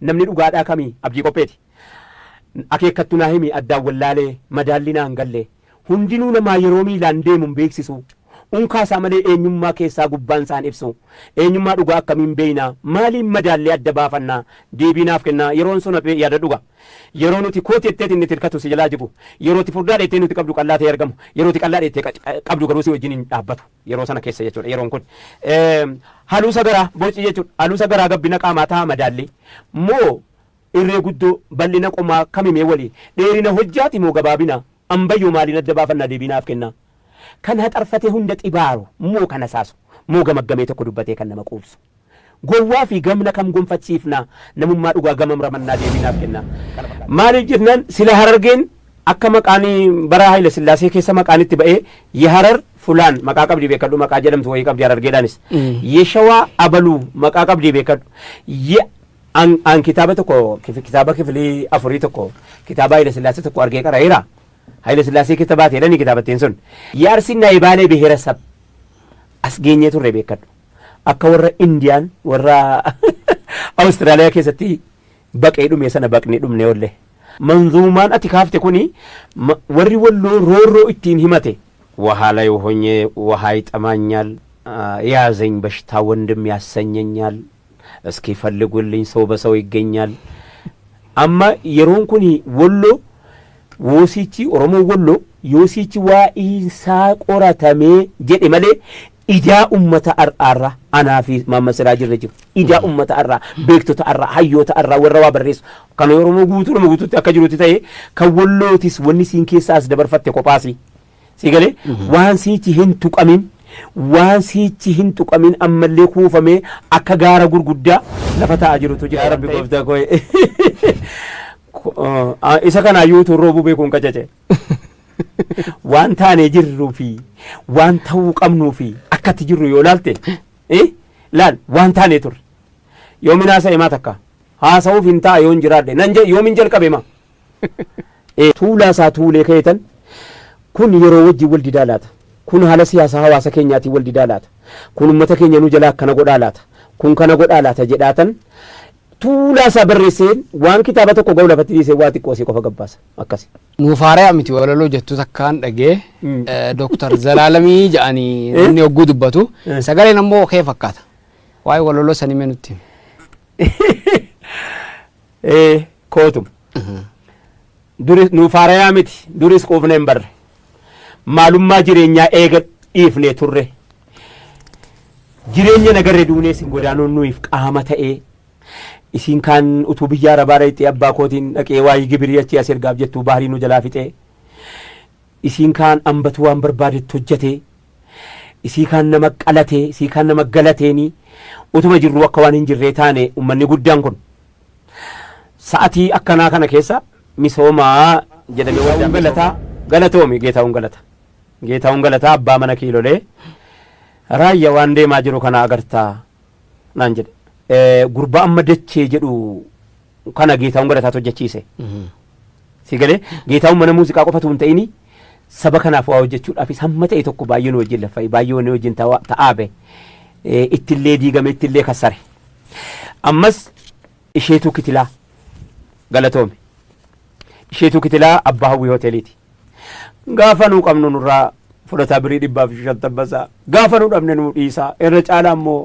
namni dhugaadhaa kamii abdii qopheeti akeekkattu naa himi addaan wallaalee madaalli naa hin galle hundinuu namaa yeroo miilaan deemuun beeksisu unkaasaa malee eenyummaa keessaa gubbaan isaan ibsu eenyummaa dhugaa akkamiin beeynaa maaliin madaallee adda baafannaa deebiinaaf kennaa yeroon sun yaada dhuga yeroo nuti kooti etteet inni tirkatu si jalaa jigu yerootti furdaa dheettee nuti qabdu qallaa ta'e argamu yerootti qallaa dheettee qabdu garuu si wajjin hin dhaabbatu yeroo sana keessa jechuudha yeroon kun haluusa garaa borci jechuudha haluusa garaa gabbina qaamaa ta'a madaallee moo irree guddoo bal'ina qomaa kamimee walii dheerina hojjaati moo gabaabina ambayyoo maaliin adda baafannaa deebiinaaf kennaa kan haxarfate hunda xibaaru moo kana saasu moo gamaggamee tokko dubbatee kan nama quubsu gowwaa fi gamna kam gonfachiifna namummaa dhugaa gamam ramannaa deebiinaaf kenna maaliif jennaan sila harargeen akka maqaanii bara Haayile Sillaasee keessa maqaan itti ba'ee Yaharar fulaan maqaa qabdii beekadhu maqaa jedhamtu wayii qabdi harargeedhaanis Yeshawaa Abaluu maqaa qabdii beekadhu an kitaaba tokko kitaaba kifilii afurii tokko kitaaba Haayile Sillaasee tokko argee qara'eera Haayile Sillaasee keessa baatee jedhanii kitaabattiin sun yaarsi naayibaalee biheerasab as geenyee turre beekadhu akka warra Indiyaan warra Awustiraaliyaa keessatti baqee dhume sana baqnee dhumne olle manzuumaan ati kaafte kuni warri walloo roorroo ittiin himate ውሃ ላይ ሆኜ ውሃ ይጠማኛል ያዘኝ በሽታ ወንድም ያሰኘኛል እስኪ ፈልጉልኝ ሰው በሰው ይገኛል አማ የሮን ኩኒ ወሎ ወሲቺ ኦሮሞ ወሎ ዮሲቺ ዋኢሳ ቆራተሜ ጀዴ ማሌ ኢዳ ኡመተ አርአራ አናፊ ማመሰራ ጅረጅ ኢዳ ኡመተ አርአ ቤክቶ ተአራ ሃዮ ተአራ ወረዋ በሬስ ከኖ ኦሮሞ ጉቱ ነው ጉቱ ተከጅሩት ታይ ከወሎቲስ ወኒ ሲንኬሳስ ደበርፈተ ኮፓሲ ሲገሌ ዋንሲቺ ሂንቱ ቀሚን ዋንሲቺ ሂንቱ ቀሚን አመሌ ኩፈሜ አከጋራ ጉርጉዳ ለፈታ አጅሩቱ ጅ ረቢ ቆፍታ ኮይ isa kana yuutu roobu beekuun qacace waan taane jirruu fi waan ta'uu qabnuu fi akkatti jirru yoo laalte laal waan taane turre yoomin haasa'e maa takka haasa'uuf hin ta'a yoon jiraadhe nan yoomin jalqabe ma tuulaasaa tuulee kayetan kun yeroo wajjin wal didaa laata kun haala siyaasaa hawaasa keenyaatiin wal didaa laata kun ummata keenya nu jalaa akkana godhaa laata kun kana godhaa laata jedhaatan tuulaasaa barreesseen waan kitaaba tokko ga'u lafatti dhiisee waa xiqqoo asii qofa gabbaasa akkasi. Nuufaaree miti walaloo jettu takkaan dhagee Dooktar Zalaalamii jedhanii inni hogguu dubbatu sagaleen ammoo kee fakkaata waa'ee walaloo sanii mee nutti. Kootum nuufaaree miti duris quufnee hin barre maalummaa jireenyaa eega dhiifnee turre jireenya nagarree duunee sin godaanuun nuuf qaama ta'ee isin kan utuu biyya arabaara itti abbaa kootiin dhaqee waa'ee gibirii achi as ergaaf jettuu baarii nu jalaa fixee isin kan ambatu waan barbaadetti hojjete isin kan nama qalatee isin kan nama galateeni utuma jirru akka waan hin jirree taane ummanni guddaan kun sa'atii akkanaa kana keessa misoomaa jedhamee waan galataa galatoomi geetaa'uun galataa abbaa mana kiilolee raayya waan deemaa jiru kana agartaa naan jedhe gurbaa amma dachee jedhu kana geetaa'uun galataa hojjechiise si galee geetaa'uun mana muuziqaa qofatu hin ta'ini saba kanaaf waa hojjechuudhaafis hamma ta'e tokko baay'ee nu wajjin laffa'e baay'ee nu wajjin ta'aabe ittillee diigame ittillee kassare ammas isheetu kitilaa galatoome isheetu kitilaa abbaa hawwii hoteeliiti gaafa nuu qabnu nurraa fudhataa birii 150 gaafa nuu dhabne nuu dhiisaa irra caalaa ammoo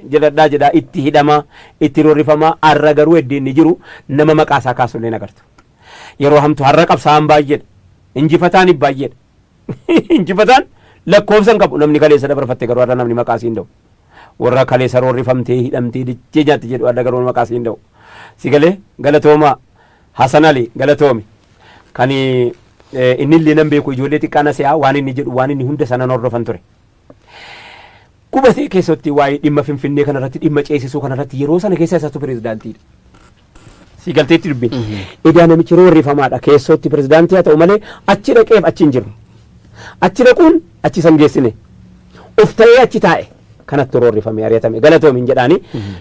jedhaa itti hidhama itti roorrifamaa har'a garuu heddiin jiru nama maqaa isaa kaasuullee nagartu yeroo hamtu har'a qabsaa'an baay'eedha injifataan baay'eedha injifataan lakkoofsan qabu namni kaleessa dabarfatte garuu har'a namni maqaa siin da'u warra kaleessa roorrifamtee hidhamtee dichee nyaatti jedhu har'a garuu maqaa siin da'u si galee galatooma Hasan Ali galatoomi kan inni illee nan beeku ijoollee xiqqaana si'aa waan inni jedhu waan inni hunda sana hordofan ture. Kubatee keessatti waa'ee dhimma Finfinnee kanarratti dhimma ceesisuu kanarratti yeroo sana keessa isaatu pirezidaantiidha. Si galteetti dubbin. Egaa namichi roorrifamaadha keessatti pirezidaantii haa ta'u malee achi dhaqeef achi hin jiru. Achi dhaquun achi san geessine. Of ta'ee achi taa'e kanatti roorrifame ari'atame galatoomiin jedhaani.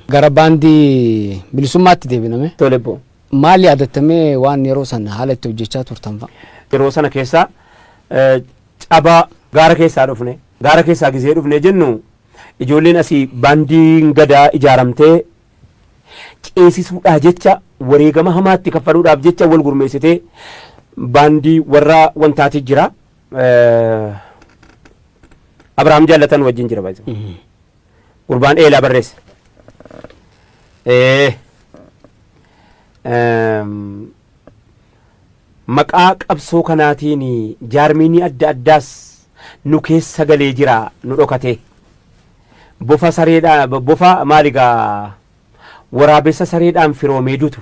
Gara baandii bilisummaatti deebiname. Tolebbo. Maali yaadatamee waan yeroo sana haala itti hojjechaa turtan fa'a? Yeroo sana keessa cabaa gaara keessaa dhufne gaara keessaa gisee dhufne jennu ijoolleen asii baandiin gadaa ijaaramtee ceesisuudhaa jecha wareegama hamaatti kaffaluudhaaf jecha wal gurmeessitee baandii warra wantaati jira. Abrahaam Jaallatan wajjin jira baay'ee. Gurbaan Eelaa barreesse. Maqaa qabsoo kanaatiin jaarmiinii adda addaas nu keessa galee jira nu dhokatee. Bofa sareedhaan bofa maaligaa waraabessa sareedhaan firoomee duutu.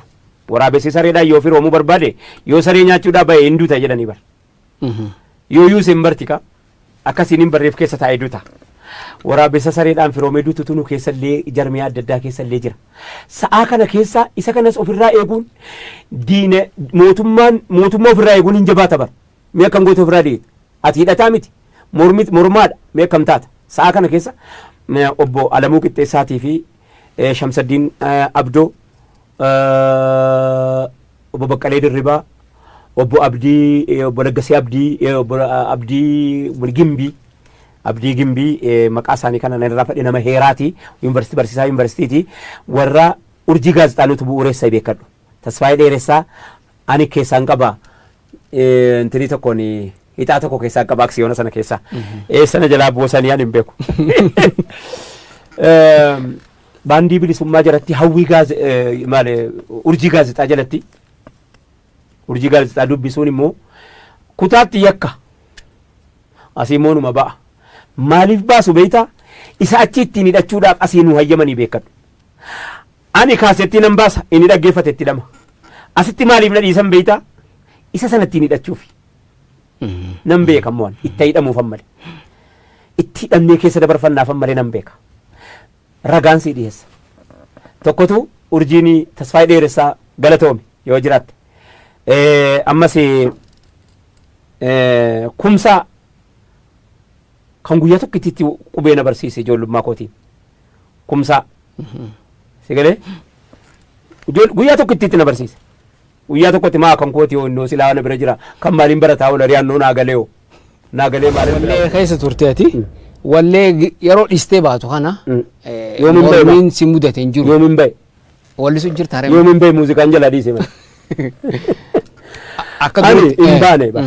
Waraabessi sareedhaan yoo firoomuu barbaade yoo saree nyaachuudhaa bahe hin duuta jedhanii bar. Yoo yuus hin bartika akkasiin hin barreef keessa taa'ee duuta. Waraabessa sareedhaan firoomee duutu nu keessallee jarmiyaa adda addaa keessallee jira. Sa'aa kana keessa isa kanas ofirraa eeguun diina mootummaa ofirraa eeguun hin jabaata bar. Mee akkam goote ofirraa dhiyeeti. Ati hidhataa miti. Mormaadha. Mee akkam taata. Sa'aa kana keessa obbo Alamuu Qixxeessaatii fi Shamsaddiin Abdoo, obbo Baqqalee Dirribaa, obbo Abdii, obbo Laggasee Abdii, obbo Abdii Gimbii maqaa isaanii kana irraa fadhi nama heeraati. Yuunivarsiitii barsiisaa yuunivarsiitiiti. Warra urjii gaazexaalotu bu'uureessa beekadhu. Tasfaayee Dheeressaa ani keessaan qaba. Intinii tokkoon hixaa tokko keessaan qaba aksiyoona sana keessaa. Sana jalaa buusanii ani hin beeku. Baandii bilisummaa jalatti hawwii urjii gaazexaa jalatti urjii gaazexaa dubbisuun immoo kutaatti yakka asii moonuma ba'a. Maaliif baasu beektaa? Isa achi ittiin hidhachuudhaaf asii nu hayyamanii beekadhu. Ani kaasettii nan baasa inni dhaggeeffate itti dhama. Asitti maaliif na dhiisan beektaa? Isa sana ittiin hidhachuufi. Nan beeka mo'an itti hidhamuufan malee. Itti hidhamnee keessa dabarfannaafan malee nan beeka. Ragaan sii dhiyeessa. Tokkotu urjiin Tasfaayee Dheeressaa galatoome yoo jiraatte. Ammas kumsaa kan guyyaa tokko itti qubee na barsiise ijoollummaa kootiin. Kumsaa. Si galee? Guyyaa tokko itti na barsiise. Guyyaa tokkotti maa kan kooti yoo innoo silaa na bira jira kan maaliin barataa oola riyaannoo naagalee oo. Naagalee maaliin bira. Wallee keessa turteeti. Wallee yeroo dhistee baatu kana Yoomin bahe mormiin si mudate hin jiru. Yoomin bahe. Wallisu jirta haree. Yoomin bahe muuziqaan jalaa dhiise malee. Akka Ani duratti. hin baane bara.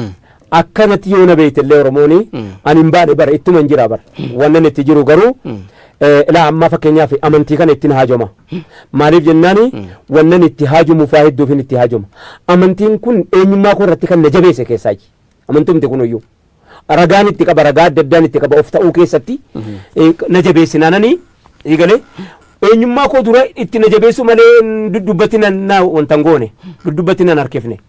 Akkanatti yoo na beektellee Oromooni ani hin baane bara ittuma hin jira bara. Wannan itti jiru garuu ilaa ammaa fakkeenyaaf amantii kana ittiin haajoma. Maaliif jennaani wannan itti haajomuuf waa hedduufin itti haajoma. Amantiin kun eenyummaa koo irratti kan na jabeesse keessaayi. Amantumti kun iyyuu. Ragaan itti qaba ragaa adda addaan itti qaba of ta'uu keessatti na jabeessinaananii eegalee eenyummaa koo dura itti na jabeessu malee dubbatti na wanta goone dubbatti na harkifne.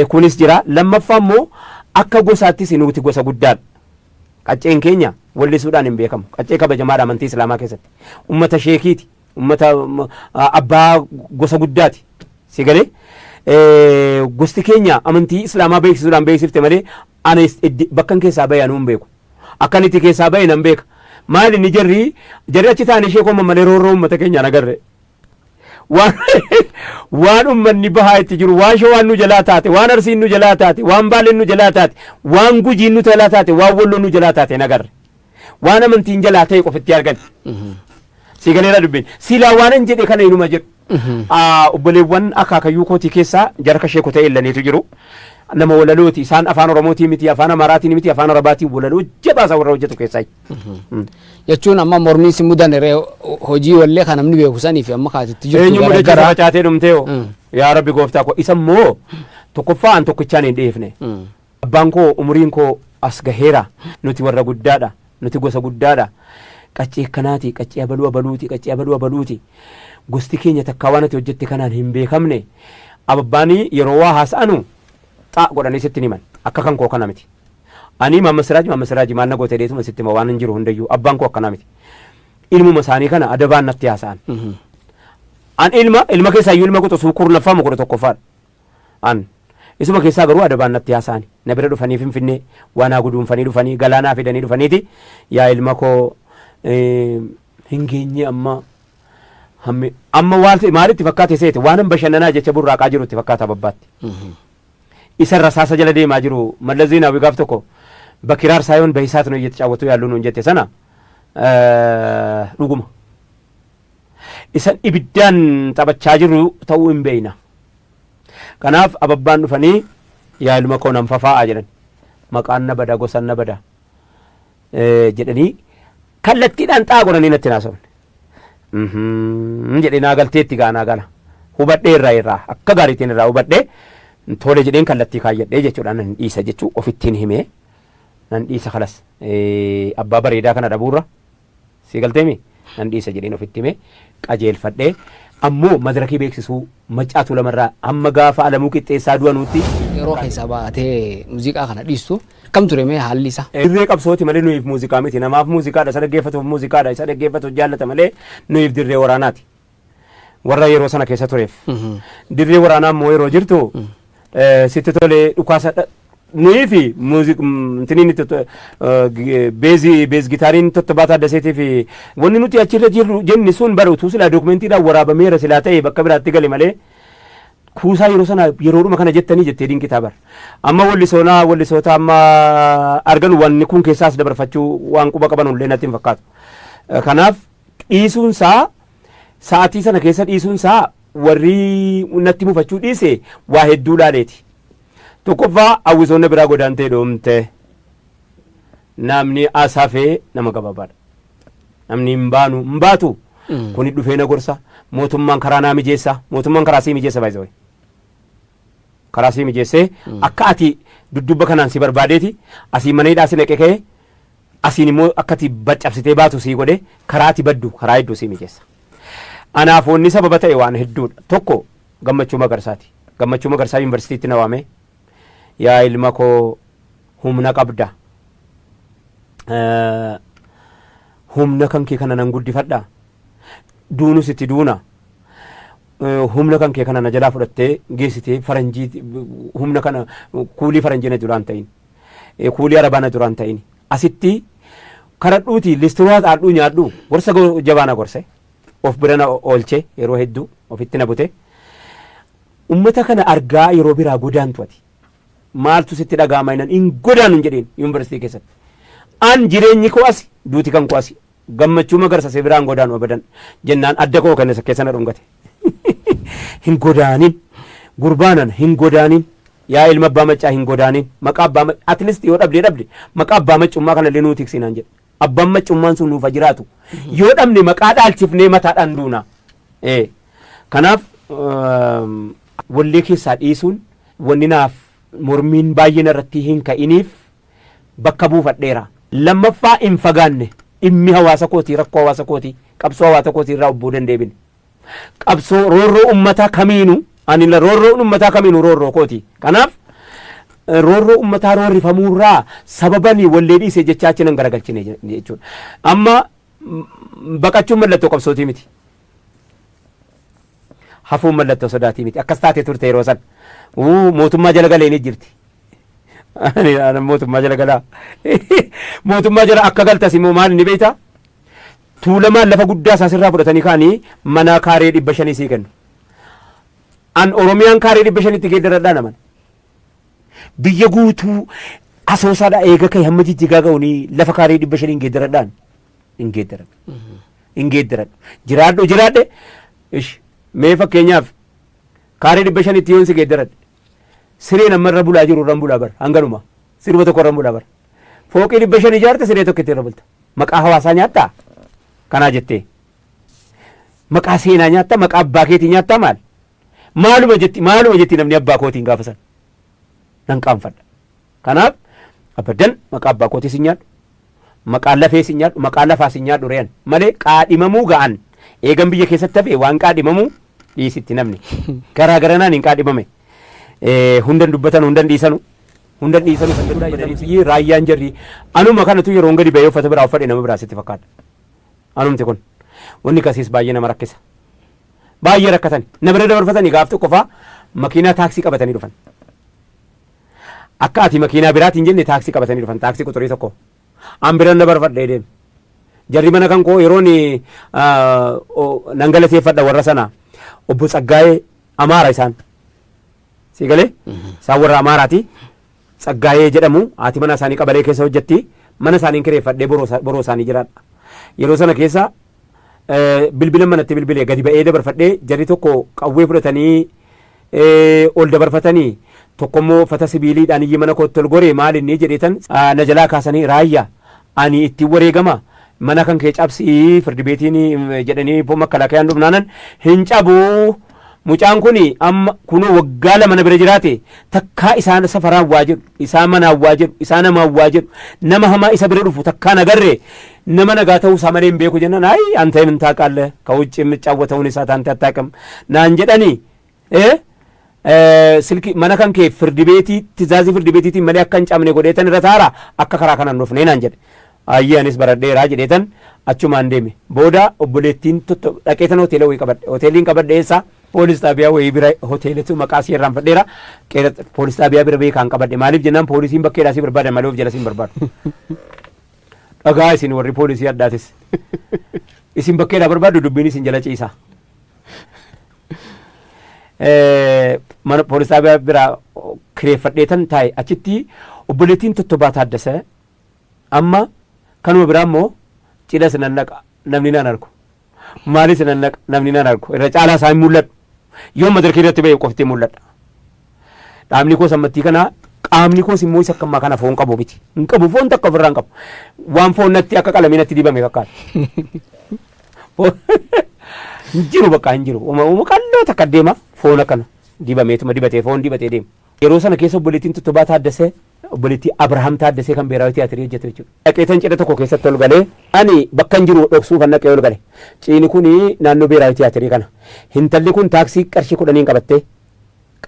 Kunis jira lammaffaa immoo akka gosaattis nuti gosa guddaadha. Qacceen keenya wallisuudhaan hin beekamu. Qaccee kabajamaadha amantii Islaamaa keessatti. Ummata sheekiiti. Ummata abbaa gosa guddaati. Si galee gosti keenya amantii Islaamaa beeksisuudhaan beeksifte malee ani bakkan keessaa bahe anuu hin beeku. Akkanitti keessaa bahe nan beeka. Maali ni jarri achi taa'anii ishee kooma malee roorroo uummata keenyaan agarre. Waan uummanni bahaa itti jiru waan shawaan nu jalaa taate waan arsiin nu jalaa taate waan baaleen nu jalaa taate waan gujiin nu jalaa taate waan walloon nu jalaa taate nagarre. Waan amantiin jalaa ta'e qofitti argan. Si galeera dubbin silaa waan hin jedhe kana inuma jedhu. Obboleewwan akaakayyuu kootii keessaa jarka sheeku ta'e illaniitu jiru. Nama walalooti isaan afaan Oromootii miti afaan Amaaraatiin miti afaan Arabaatiin walaloo jabaasa warra hojjetu keessaa. Jechuun amma mormiin si mudan hojii wallee kan namni beeku sanii fi amma kaatitti jirtu Eenyu mudachuu facaatee dhumteeyo. Yaa Rabbi gooftaa koo isa immoo tokkoffaa an tokkichaan hin dhiyeefne. Abbaan koo umuriin koo as gaheera nuti warra guddaadha nuti gosa guddaadha. Qaccee akkanaati qaccee abaluu abaluuti qaccee abaluu abaluuti. Gosti keenya takkaa waan ati hojjette kanaan hin beekamne. Abbaanii yeroo waa haasa'anu xaa godhanii sitti himan akka kan koo kana miti. Ani Maamma Siraaj maal na goote deetuma sitti waan hin jiru hundayyuu abbaan koo akkana miti. Ilmuma isaanii kana adabaan natti haasa'an. An ilma keessaa iyyuu ilma qoxo kurnaffaa ma kudha tokkoffaadha. An isuma keessaa garuu adabaan natti haasa'ani. Na bira dhufanii Finfinnee waan guduunfanii dhufanii galaanaa fidanii dhufaniiti yaa ilma koo hin geenye amma maalitti fakkaate seete waan bashannanaa jecha burraaqaa jirutti fakkaata babbaatti. Isa rasaasa jala deemaa jiru Mallas Zeenaawi gaaf tokko Bakiraar Saayoon bahisaat nu iyyatti caawwatu yaallu nuun jette sana dhuguma. isan ibiddaan taphachaa jiru ta'uu hin beeyna. Kanaaf ababbaan dhufanii yaa ilma koo nan fafaa'aa jedhan maqaan na bada gosaan na bada jedhanii kallattiidhaan xaa godhanii natti naasofne jedhee naa galteetti gaanaa gala hubadhee irraa akka gaariitiin irraa hubadhee tole jedheen kallattii kaayyadhee jechuudha nan dhiisa jechuu ofittiin himee nan dhiisa kalas abbaa bareedaa kana dhabuurra si galteemi nan dhiisa jedheen ofitti himee qajeelfadhee ammoo madarakii beeksisuu maccaatu lamarraa amma gaafa alamuu qixxeessaa du'anuutti yeroo keessa baatee muuziqaa kana dhiistu kam ture mee haalli isaa? Dirree qabsooti malee nuyiif muuziqaa miti namaaf muuziqaadha isa dhaggeeffatuuf muuziqaadha isa dhaggeeffatuuf jaallata malee nuyiif dirree waraanaati warra yeroo sana keessa tureef dirree waraanaa immoo yeroo jirtu sitti tole dhukaasa nuyi fi tiniin beez gitaariin tottobaa taaddaseetii fi wanni nuti achirra jirru jenni sun baruutu silaa dookumentiidhaan waraabameera silaa ta'e bakka biraatti gale malee kuusaa yeroo sana yeroodhuma kana jettanii jettee dinqitaa bara amma wallisoota amma argan wanni kun keessaas dabarfachuu waan quba qaban illee natti hin fakkaatu. Kanaaf dhiisuunsaa sa'aatii sana keessa dhiisuunsaa warri natti mufachuu dhiise waa hedduu laaleeti. Tokkoffaa hawwisoonni biraa godaantee dhoomte namni asafee nama gabaabaadha. Namni hin baatu kuni dhufee na gorsa mootummaan karaa naa mijeessa mootummaan karaa sii mijeessa baay'ee karaa sii mijeessee akka ati dudduba kanaan si barbaadeeti asii mana hidhaa si naqee ka'ee asiin immoo akka ati baccabsitee baatu sii godhe karaa ati baddu karaa hedduu sii mijeessa. Anaaf wanni sababa ta'e waan hedduudha. Tokko Gammachuu Magarsaati. Gammachuu Magarsaa yuunivarsiitiitti na waamee yaa ilma koo humna qabda humna kan kee kana nan guddifadha duunus itti duuna humna kan kee kana na jalaa fudhattee geessitee faranjii humna kana kuulii faranjii na duraan ta'in kuulii arabaa na duraan ta'in asitti karadhuuti listuraa xaadhuu nyaadhu gorsa jabaana gorse of bira na oolche yeroo hedduu ofitti na bute ummata kana argaa yeroo biraa godaantu ati maaltu sitti dhagaama innan hin godaanu jedheen yuunivarsiitii keessatti an jireenyi koo asi duuti kan koo asi Gammachuu Magarsaa si biraan godaanu abadan jennaan adda koo kan keessa na dhungate hin godaanin gurbaanan hin godaanin yaa ilma abbaa maccaa hin godaanin maqaa abbaa at least yoo dhabde maqaa abbaa maccummaa kana illee nuu tiksinaan jedhe abbaan maccummaan sun nuufa jiraatu yoo dhabne maqaa dhaalchifnee mataadhaan duuna kanaaf wallee keessaa dhiisuun wanni naaf mormiin baay'een irratti hin ka'iniif bakka buufadheera. Lammaffaa hin fagaanne dhimmi hawaasa kootii rakkoo hawaasa kootii qabsoo hawaasa kootii irraa obboo dandeebine qabsoo roorroo ummataa kamiinu ani la roorroo ummataa kamiinu roorroo kooti. Kanaaf roorroo ummataa roorrifamuurraa sababanii wallee dhiisee jechaachi nan garagalchine jechuudha. Amma baqachuun mallattoo qabsootii miti. Hafuun mallattoo sodaatii miti. Akkas taatee turte yeroo san mootummaa jala galee ni jirti. Mootummaa jala galaa mootummaa jala akka galtas immoo maal ni beektaa tuulamaan lafa guddaa isaa sirraa fudhatanii kaanii mana kaaree 500 sii kennu. An Oromiyaan kaaree 500tti geeddaradhaa naman biyya guutuu asoosaadhaa eega ka'e hamma jijjigaa ga'uunii lafa kaaree 500 geeddaradhaan hin geeddaradhu jiraadhe mee fakkeenyaaf kaaree 500tti yoon si geeddaradhe siree namarra bulaa jiru irraan bulaa bara hanganuma sirba tokko irraan bulaa bara fooqii 500 ijaarte siree tokko itti irra bulta maqaa hawaasaa nyaattaa kanaa jettee maqaa seenaa nyaattaa maqaa abbaa keetii nyaattaa maaluma jetti namni abbaa kootiin gaafa san nan qaanfadha. Kanaaf abadan maqaa abbaa kootii sin nyaadhu maqaa lafee sin nyaadhu maqaa lafaa sin nyaadhu re'an malee qaadhimamuu ga'an eegan biyya keessatti hafe waan qaadhimamuu dhiisitti namni garaagaraan hin qaadhimame. Hundan dubbatan hundan dhiisanu raayyaan jarri anuma kanatu yeroo gadi ba'ee uffata biraa uffadhe nama biraa sitti fakkaata anumti kun wanni kasiis baay'ee nama rakkisa baay'ee rakkatan na bira dabarfatanii gaaf tokko faa makiinaa taaksii qabatanii dhufan akka ati makiinaa biraatiin jenne taaksii qabatanii dhufan taaksii quxurii tokko an bira na barfadhee deeme jarri mana kan koo yeroon nan galateeffadha warra sana obbo Tsaggaayee Amaara isaan si galee isaan warra Amaaraati Tsaggaayee jedhamu haati mana isaanii qabalee keessa hojjetti mana isaanii kireeffadhee boroo isaanii jiraadha yeroo sana keessa bilbila manatti bilbilee gadi ba'ee dabarfadhee jarri tokko qawwee fudhatanii ol dabarfatanii tokkommoo fata sibiiliidhaan iyyi mana kootti ol goree maal inni jedheetan na jalaa kaasanii raayyaa ani ittiin wareegama mana kan kee cabsii firdi beetiin jedhanii makkalakayaan dhufnaanan hin cabuu mucaan kun amma kunoo waggaa lama na bira jiraate takkaa isaan safaraan waa jedhu isaa manaan waa jedhu isaa namaan waa jedhu nama hamaa isa bira dhufu takkaa nagarre nama nagaa ta'uu isaa malee hin beeku jennaan ayi anta hin taaqaalle ka wucci የሚጫወተውን isaa taante attaaqam naan jedhanii silki mana kan kee firdi beetii tizaazii firdi beetiitiin malee akka hin cabne godheetan irra taara akka karaa kanaan dhufnee naan jedhe ayyee anis baradheeraa jedheetan achumaan deeme booda obboleettiin dhaqeetan hoteela wayii qabadhe hoteeliin qabadhe eessaa poolis xaabiyaa wayii bira hoteelitu maqaa sii irraan fadheera poolis xaabiyaa bira beekaan qabadhe maaliif jennaan poolisiin bakkeedhaa sii barbaadan malee of jala siin barbaadu dhagaa isin warri poolisii addaatis isin bakkeedhaa barbaadu dubbiin isin jala ciisa mana poolis xaabiyaa bira kireeffadheetan taa'e achitti obboleettiin tottobaa taaddasa amma kanuma biraa immoo cidha sinan naqa namni naan argu maali sinan naqa namni naan argu irra caalaa isaa hin mul'adhu yoo madarkii irratti ba'e qofti mul'adha dhaabni koos ammattii kana qaamni koos immoo isa akkamaa kana foon qabu miti hin qabu foon takka ofirraa hin qabu waan foon natti akka qalamii natti dibame fakkaata hin jiru bakka hin jiru uma qalloo takka deema foon akkana dibameetuma dibatee foon dibatee deema yeroo sana keessa obboleettiin tottobaa taaddasee obboleettii Abrahaam Taaddasee kan beeraawi tiyaatirii hojjetu jechuudha. Dhaqeetan cidha tokko keessatti ol galee ani bakka hin jiru dhoksuu kan dhaqee ol gale ciini kun naannoo beeraawi tiyaatirii kana hintalli kun taaksii qarshii 10 qabattee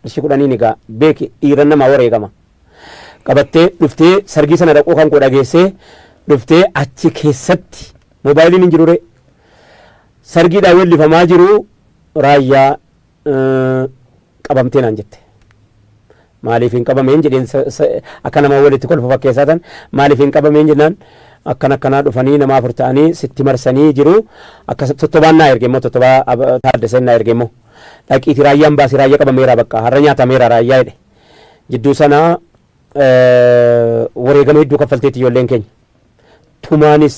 qarshii 10 egaa beeki dhiiran namaa wareegama qabattee dhuftee sargii sana dhaquu kan godha geessee dhuftee achi keessatti moobaayiliin hin jirure sargiidhaan wellifamaa jiru raayyaa qabamtee naan jette. maaliif hin qabameen jedheen akka nama walitti kolfa fakkeessaa tan maaliif hin qabameen jennaan akkanaa dhufanii nama afur ta'anii sitti marsanii jiru akka tottobaan naa erge immoo tottobaa Taaddaseen naa erge immoo dhaqiiti raayyaan baasii raayyaa qabameera bakka har'a nyaatameera raayyaa jedhe jidduu sanaa wareegama hedduu kaffalteetti ijoolleen keenya tumaanis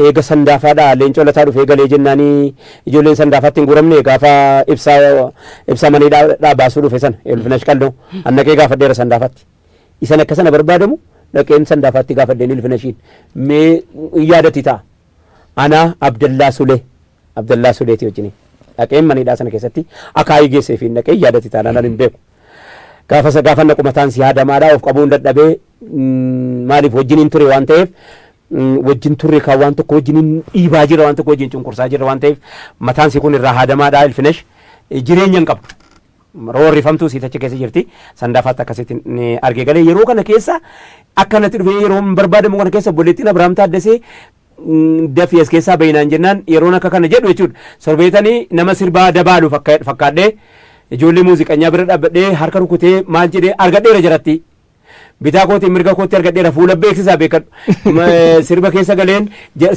eega sandaafaadha leencoo lataa dhufee galee jennaanii ijoolleen sandaafaatti hin guuramne gaafa ibsaa maneedhaa baasuu dhufe sana ilfinash qalloo annaqee gaafadheera sandaafaatti isan akka sana barbaadamu dhaqeen sandaafaatti gaafadheen ilfinashiin mee yaadati ta'a anaa Abdallaa Suleeti wajjin dhaqeen maneedhaa sana keessatti akaayii geessee fi dhaqee yaadati ta'a nan hin beeku gaafa naqu mataan si haadamaadhaa of qabuun dadhabee maaliif wajjiniin ture waan ta'eef wajjin turre kan waan tokko wajjin dhiibaa jira waan tokko wajjin cunqursaa jira waan ta'eef mataan si kun irraa haadamaadhaa ilfinash jireenya hin qabdu roorrifamtuu siitachi keessa jirti sandaafaatti akkasitti argee galee yeroo kana keessa akkanatti dhufee yeroo barbaadamu kana keessa obboleettiin Abrahaam Taaddasee dafii as keessaa bayinaan jennaan yeroon akka kana jedhu jechuudha sorbeetanii nama sirbaa dabaalu fakkaadhee ijoollee muuziqanyaa bira dhaabbadhee harka rukutee maal jedhee argadheera jiratti bitaa kootii mirga kootii argadheera fuula beeksisaa beekadhu sirba keessa galeen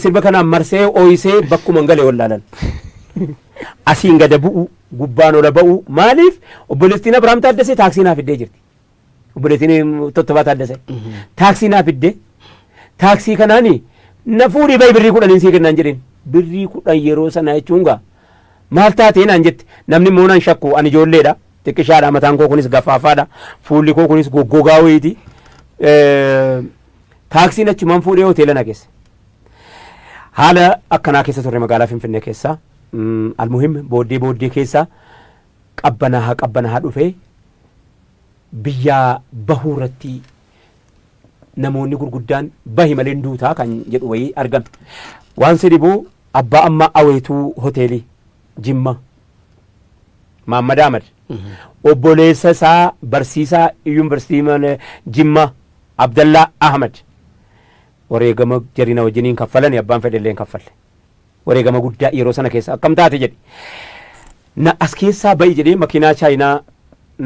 sirba kanaan marsee ooyisee bakkuma galee wallaalan asiin gada bu'u gubbaan ola ba'u maaliif obboleettiin Abrahaam Taaddasee taaksii naaf fiddee jirti obboleettiin Tottobaa Taaddasee taaksii naaf fiddee taaksii kanaani na fuudhii bayi birrii 10 sii kennaan jedheen birrii 10 yeroo sana jechuun gaa maal taatee naan jette namni immoo naan shakku ani ijoolleedha xiqqishaadha mataan koo kunis gafaafaadha fuulli koo kunis goggogaa wayiiti taaksiin achumaan fuudhee hoteela na geesse haala akkanaa keessa turre magaalaa Finfinnee keessa almuhim booddee keessa qabbanaa dhufee biyya bahuu irratti namoonni gurguddaan bahi malee duutaa kan jedhu wayii argan waan si dhibuu abbaa amma aweetuu hoteelii Jimma Maammad Ahmad obboleessa isaa barsiisaa yuunivarsiitii Jimma Abdallaa Ahmad wareegama jarina wajjiniin kaffalanii abbaan fedhellee hin kaffalle wareegama guddaa yeroo sana keessa akkam taate jedhi na as keessaa bahi jedhee makiinaa chaayinaa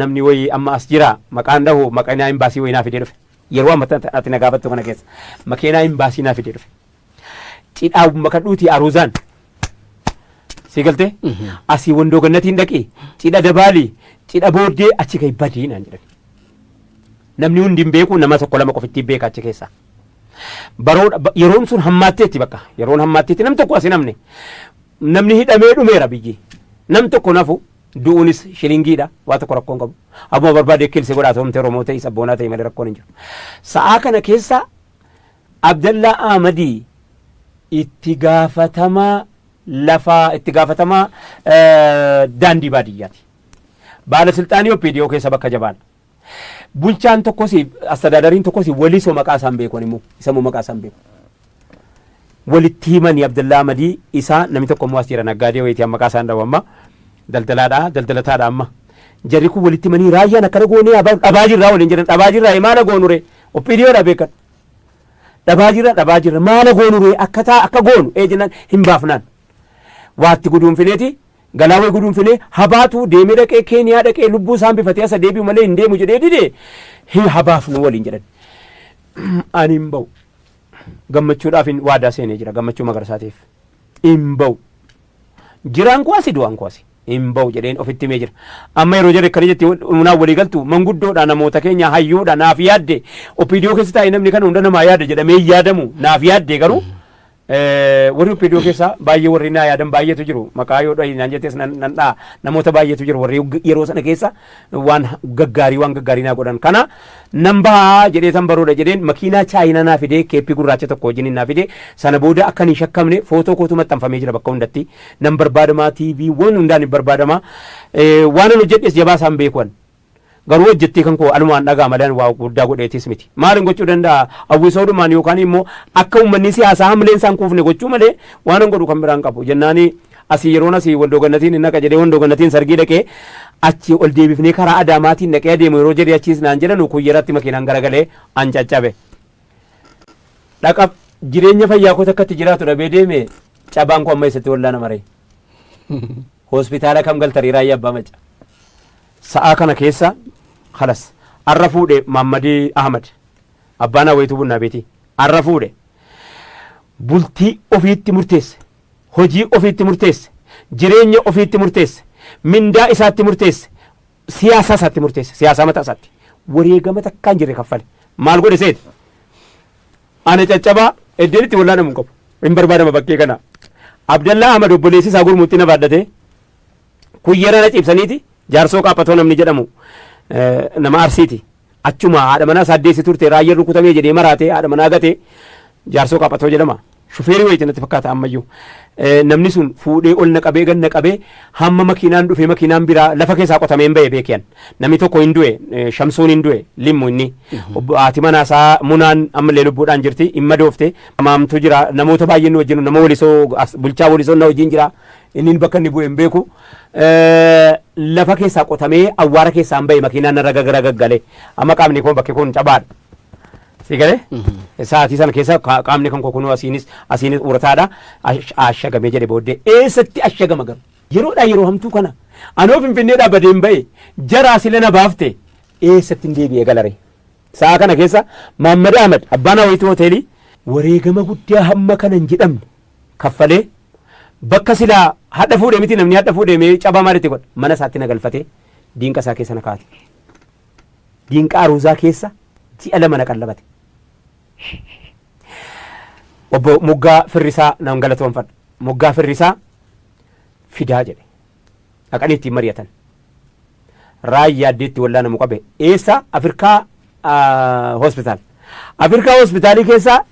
namni wayii amma as jira maqaan dhahu makiinaa imbaasii wayii naa fidee dhufe yeroo amma ati na gaafattu kana keessa makiinaa imbaasii naa fidee dhufe cidhaa makadhuutii aruuzaan si galtee asii wandoo gannatiin dhaqee cidha dabaalii cidha booddee achi gadi badii naan jedhan namni hundi hin beeku nama tokko lama qofitti beeka achi keessaa yeroon sun hammaatteetti bakka yeroon hammaatteetti nam tokko asi namne namni hidhamee dhumeera biyyi nam tokko nafu du'uunis shilingiidha waa tokko rakkoon qabu abbuma barbaade kilsi godhaa ta'umte Oromoo ta'e sabboonaa ta'e malee rakkoon hin jiru sa'aa kana keessa Abdallaa Ahmadii itti gaafatamaa lafaa itti gaafatamaa daandii baadiyyaati baalasilxaanii OPDO keessa bakka jabaadha bulchaan tokkos astadaadariin tokkos walisoo maqaa isaan beekon immoo isa immoo maqaa isaan beeku walitti himanii Abdallaa Ahmadii isaa namni tokko immoo as jira naggaadee wayitii maqaa isaan dhabu amma daldalataadha amma jarri kun walitti himanii raayyaan akkana goonee dhabaa jirraa waliin jedhan dhabaa jirraa maala goonure OPDOodha beekan dhabaa jirra maala goonure akka goonu jennaan hin baafnaan waatti guduunfineeti galaawee guduunfinee habaatu deemee dhaqee Keeniyaa dhaqee lubbuu isaan bifatee asa deebi'u malee hin deemu jedhee dide hin habaafnu waliin jedhan ani hin ba'u gammachuudhaaf waadaa seenee jira gammachuu magarsaatiif hin ba'u jiraan kuwaasi du'aan kuwaasi hin ba'u jedheen ofitti himee jira amma yeroo jarri akkana jetti munaa walii galtu manguddoodha namoota keenya hayyuudha naaf yaadde OPDO keessa taa'e namni kana hunda namaa yaada jedhamee yaadamu naaf yaadde garuu warri OPDO keessa baay'ee warri naa yaadan baay'eetu jiru maqaa yoo dhahi naan jettees nan dhaa namoota baay'eetu jiru warri yeroo sana keessa waan gaggaarii naa godhan kana nan bahaa jedhee tan baroodha jedheen makiinaa chaayinaa naa fidee keeppii gurraacha tokko wajjin naa fidee sana booda akka hin shakkamne footoo kootu maxxanfamee jira bakka hundatti nan barbaadamaa TV waan hundaan hin barbaadamaa waan an hojjedhes jabaa isaan beekuan garuu hojjettee kan koo alumaan dhagaa malaan waa guddaa godheetis miti maaliin gochuu danda'a awwisoodhumaan yookaan immoo akka uummanni siyaasaa hamleen isaan kuufne gochuu malee waan an godhu kan biraan qabu jennaani asii yeroon asii waldoo gannatiin hin naqa jedhee waldoo gannatiin sargii dhaqee achi ol deebifnee karaa Adaamaatiin dhaqee adeemu yeroo jedhee achiis naan jedhanu kuyyaratti makiinaan garagalee an caccabe dhaqab jireenya fayyaa koo takkatti jiraatu dhabee deeme cabaan koo amma eessatti wallaana maree hospitaala kam galtarii raayyaa abbaa maca sa'aa kana keessa halas arra fuudhe Maammadii Ahmad abbaan Awwayituu Bunnaa Beetii arra fuudhe bultii ofiitti murteesse hojii ofiitti murteesse jireenya ofiitti murteesse mindaa isaatti murteesse siyaasa isaatti murteesse siyaasa mataa isaatti wareegama takkaan jirre kaffale maal godhe seeti ana caccabaa eddeenitti wallaanamu qabu hin barbaadama bakkee kana Abdallaa Ahmad obboleessi isaa gurmuutti na baadhate kuyyara na cibsaniiti jaarsoo qaaphatoo namni jedhamu nama Arsiiti achuma haadha manaa saddeessi turte raayyaan rukutamee jedhee maraatee haadha manaa gatee jaarsoo qaaphatoo jedhama shufeerii wayitii natti fakkaata ammayyuu namni sun fuudhee ol na qabee ganna qabee hamma makiinaan dhufee makiinaan biraa lafa keessaa qotamee hin ba'e beekiyan namni tokko hin du'e Shamsuun hin du'e limmu inni haati manaasaa Munaan ammallee lubbuudhaan jirti hin madoofte maamtu jira namoota baay'een wajjin nama walisoo bulchaa walisoo na wajjin jira inni bakka inni bu'e hin beeku lafa keessaa qotamee awwaara keessaan ba'e makiinaan narra gaggale amma qaamni kun bakki kun cabaadha si galee sa'aatii sana keessa qaamni kan kokunuu asiinis urataadha ashagamee jedhe booddee eessatti ashagama garu yeroodhaa yeroo hamtuu kana anoo Finfinnee dhaabbatee hin ba'e jaraa sila na baafte eessatti hin deebi'e galare sa'a kana keessa Maammad Ahmad abbaan Awwayituu hoteelii wareegama guddaa hamma kana hin jedhamne kaffalee bakka silaa hadha fuudhee miti namni hadha fuudhee mee cabaa maalitti godha mana isaatti na galfatee diinqa isaa keessa na kaate diinqa aruuzaa keessa ji'a lama na qallabate obbo Moggaa Firrisaa nan galatoonfadha Moggaa Firrisaa fidaa jedhe dhaqanii ittiin mari'atan raayyaa addeetti wallaanamu qabe eessa Afrikaa hospitaalii keessa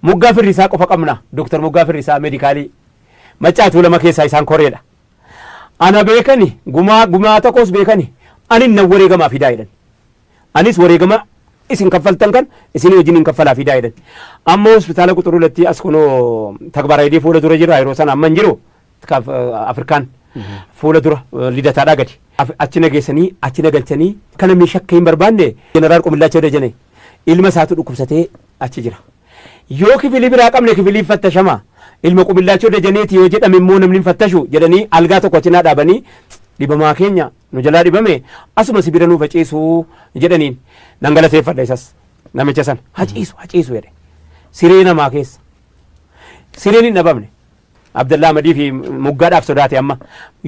Moggaa Firrisaa qofa qabna Dooktar Moggaa Firrisaa meedikaalii macaatuu lama keessaa isaan koreedha ana beekani gumaa tokkos beekani ani nan wareegamaa fidaa jedhan anis wareegama isin kaffaltan kan isin wajjin hin kaffalaa fidaa jedhan amma hospitaala Quxurulatti as kunoo Takbaraayidii fuula dura jira yeroo sana amma hin jiru Afrikaan fuula dura lidataadhaa gadi achi na geessanii achi na galchanii kana namni shakka hin barbaanne jeneraal Qumillaachoo Dajanee ilma isaatu dhukkubsatee achi jira yoo kifilii biraa qabne kifilii fattashamaa ilma Qumillaachoo Dajaneeti yoo jedhame immoo namni fattashu jedhanii algaa tokko achinaa dhaabanii dhibamaa keenya nu jalaa dhibame asuma sibira nuuf haciisuu jedhaniin nan galateeffadha isas namicha san haciisu jedhe siree namaa keessa sireen hin dhabamne Abdallaa Ahmadii fi Moggaadhaaf sodaate amma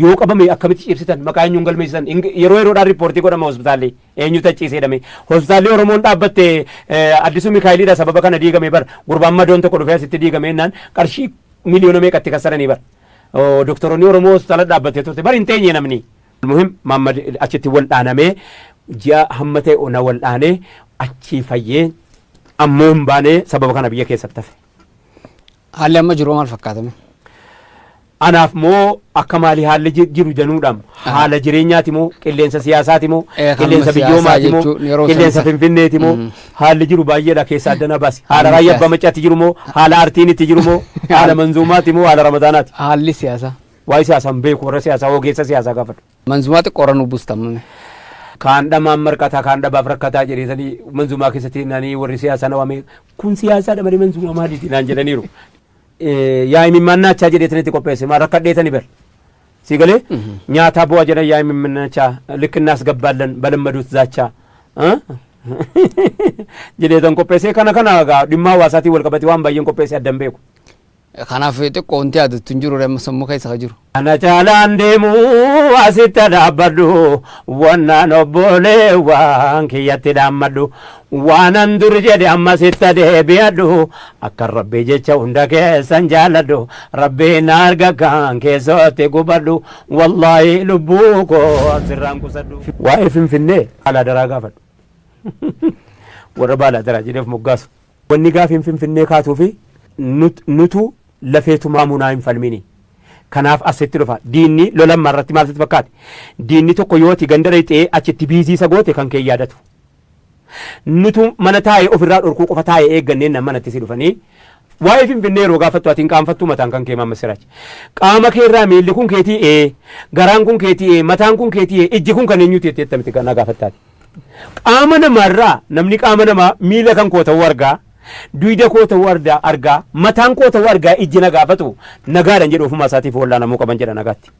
yoo qabame akkamitti cibsitan maqaa eenyuun galmeessisan yeroo yeroodhaan riippoortii godhama hospitaalli eenyutu achiisee jedhame hospitaalli Oromoon dhaabbatte Addisuu Mikaayiliidha sababa kana diigame bar gurbaan madoon tokko dhufee asitti diigame jennaan qarshii miliyoona meeqatti kassaranii bar doktoroonni Oromoo hospitaala dhaabbatee turte bari hin teenye namni. Muhim Mahammad achitti wal dhaanamee ji'a hamma ta'e ona wal dhaanee achi fayyee ammoo hin baanee sababa kana biyya keessatti hafe. Haalli amma jiru maal fakkaatame? Anaaf moo akka maalii haalli jiru januudhaan haala jireenyaati moo qilleensa siyaasaati moo qilleensa biyyoomaati moo qilleensa finfinneeti moo haalli jiru baay'eedha keessaa addana baasi. Haala raayyaa abbaa maccaatti jiru moo haala artiin itti jiru moo haala manzuumaati moo haala ramadaanaati. Haalli siyaasaa. Waa'ee siyaasaa hin beeku warra siyaasaa ogeessa siyaasaa gaafadhu. Manzumaa xiqqoorra nu buustamame. Kaan dhamaan marqataa kaan dhabaaf rakkataa jedheetanii manzumaa keessatti naanii warri siyaasaa nawame kun siyaasaadha malee manzumaa maaliiti naan jedhaniiru. Yaa imimmaannachaa jedheetanitti qopheesse maa rakkadheetani ber si galee nyaataa bu'aa jedhan yaa imimmaannachaa likkinnaas gabbaallan balammaduut zaachaa jedheetan qopheesse kana dhimma hawaasaatiin wal qabate waan baay'een qopheesse addan beeku. Kanaaf xiqqoo wanti yaadattu hin jiru amma sammuu keessa jiru. Ana caalaan deemu asitti dhaabbadhu wannaan obbolee waan kiyyatti dhaammadhu waanan dur jedhe amma sitta deebi'adhu akka rabbii jecha hunda keessan jaaladhu rabbiin arga kan keessatti gubadhu wallaahi lubbuu koo asirraan qusadhu. Waa'ee Finfinnee haala daraa gaafadhu warra baala daraa jedheef moggaasu. Wanni gaafiin Finfinnee kaatuufi nutu lafeetumaa munaa hin falmini. Kanaaf asitti dhufa diinni lolamma irratti maal sitti fakkaate diinni tokko yooti ganda dhayxee achitti biiziisa goote kan kee yaadatu. Nutu mana taa'ee ofirraa dhorkuu qofa taa'ee eegganneen nama manatti si dhufanii waa'ee Finfinnee yeroo gaafattu atiin qaanfattuu mataan kan kee mammasiraachi. Qaama kee irraa miilli kun keetii garaan kun keetii mataan kun keetii ijji kun kan eenyuti jettee miti kan gaafattaati. Qaama namaarraa namni qaama namaa miila kan koo ta'uu argaa. Duyda koo ta'uu argaa mataan koo ta'uu argaa ijji na gaafatu nagaadhaan jedhu ofuma isaatiif wal'aanamuu qaban jedha nagaatti.